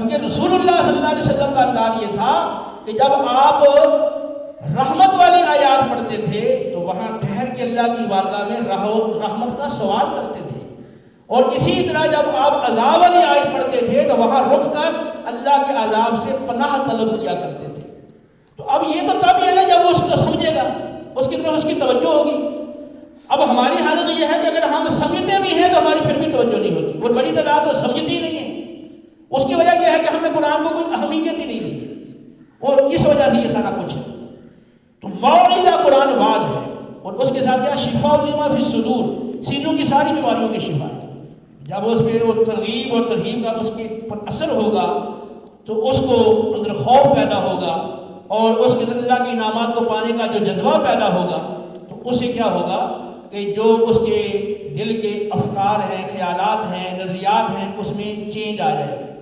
کہ رسول اللہ صلی اللہ علیہ وسلم کا انداز یہ تھا کہ جب آپ رحمت والی آیات پڑھتے تھے تو وہاں ٹھہر کے اللہ کی بارگاہ میں رحمت کا سوال کرتے تھے، اور اسی طرح جب آپ عذاب والی آیت پڑھتے تھے تو وہاں رک کر اللہ کے عذاب سے پناہ طلب کیا کرتے تھے۔ تو اب یہ تو تب ہے نا جب اس کو سمجھے گا، اس کی طرف اس کی توجہ ہوگی۔ اب ہماری حالت یہ ہے کہ اگر ہم سمجھتے بھی ہیں تو ہماری پھر بھی توجہ نہیں ہوتی، وہ بڑی تعداد تو سمجھتی ہی نہیں ہے۔ اس کی وجہ یہ ہے کہ ہم نے قرآن کو کوئی اہمیت ہی نہیں دی، اور اس وجہ سے یہ سارا کچھ ہے۔ تو موعظہ قرآن بعد ہے، اور اس کے ساتھ کیا شفاء لما فی الصدور، سینوں کی ساری بیماریوں کی شفا ہے۔ جب اس پہ وہ ترغیب اور ترہیب کا اس کے پر اثر ہوگا تو اس کو اندر خوف پیدا ہوگا، اور اس کے اللہ کے انعامات کو پانے کا جو جذبہ پیدا ہوگا تو اس سے کیا ہوگا کہ جو اس کے دل کے افکار ہیں، خیالات ہیں، نظریات ہیں، اس میں چینج آ جائے گا۔